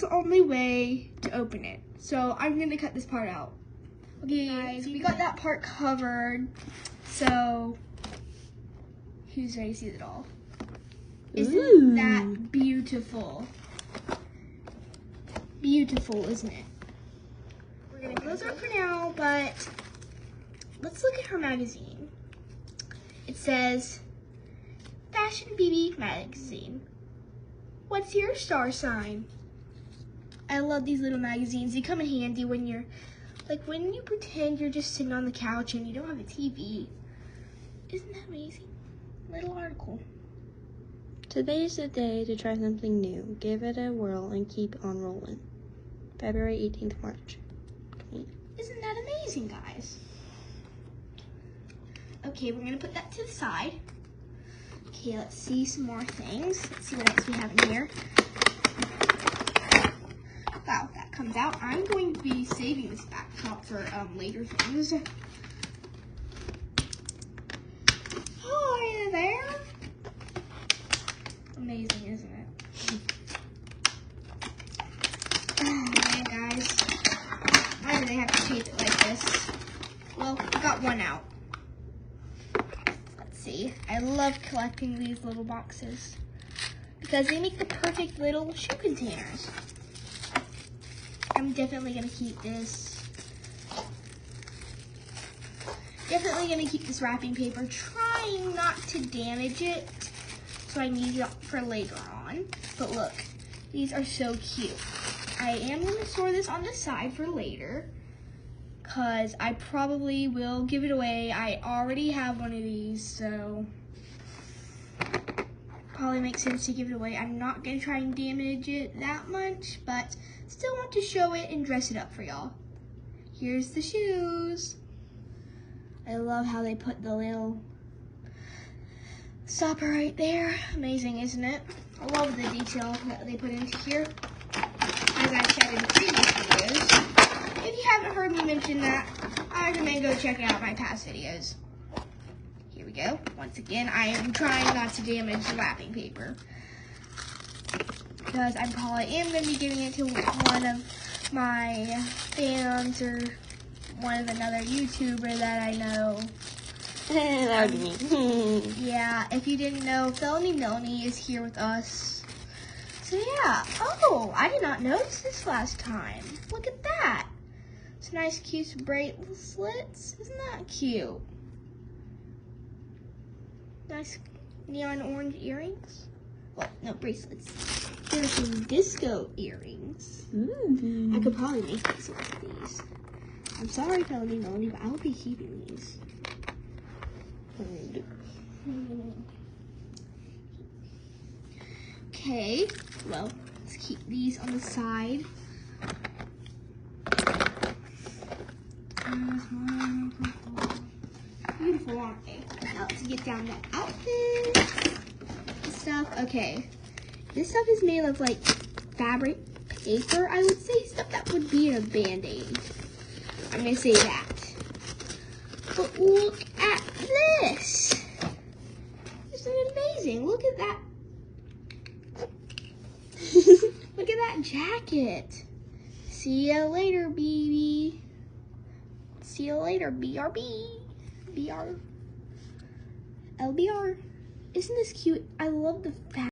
the only way to open it. So I'm gonna cut this part out. Okay guys, we got that part covered. So who's ready to see the doll? Isn't that beautiful? Beautiful, isn't it? We're gonna close her up for now, but let's look at her magazine. It says, Fashion BB Magazine. What's your star sign? I love these little magazines. They come in handy when you're, like when you pretend you're just sitting on the couch and you don't have a TV. Isn't that amazing? Little article. Today's the day to try something new. Give it a whirl and keep on rolling. February 18th, March. Isn't that amazing, guys? Okay, we're gonna put that to the side. Okay, let's see some more things. Let's see what else we have in here. Wow, that comes out. I'm going to be saving this backdrop for later things. Hi there. Amazing, isn't it? Oh man, guys. Why do they have to tape it like this? Well, I got one out. Let's see. I love collecting these little boxes because they make the perfect little shoe containers. I'm definitely gonna keep this. Definitely gonna keep this wrapping paper, trying not to damage it so I can use it for later on. But look, these are so cute. I am gonna store this on the side for later because I probably will give it away. I already have one of these, so probably makes sense to give it away. I'm not gonna try and damage it that much, but still want to show it and dress it up for y'all. Here's the shoes. I love how they put the little stopper right there. Amazing, isn't it? I love the detail that they put into here. As I've said in previous videos, if you haven't heard me mention that, I recommend go check out my past videos. Here we go. Once again, I am trying not to damage the wrapping paper because I probably am going to be giving it to one of my fans or one of another YouTuber that I know. That would be me. Yeah, if you didn't know, Felony Melanie is here with us. So yeah, oh, I did not notice this last time. Look at that. It's nice, cute bracelets. Isn't that cute? Nice neon orange earrings. Well, no, bracelets. There's some disco earrings. Ooh. I could probably make some of these. I'm sorry, Felony Melanie, but I will be keeping these. Okay, well, let's keep these on the side. Beautiful, aren't they? Now let's get down to outfits and stuff. Okay, this stuff is made of like fabric paper, I would say. Stuff that would be in a Band-Aid. I'm gonna say that. But look at this. Isn't it amazing? Look at that. Look at that jacket. See you later, BB. See you later, BRB. BR. LBR. Isn't this cute? I love the fact.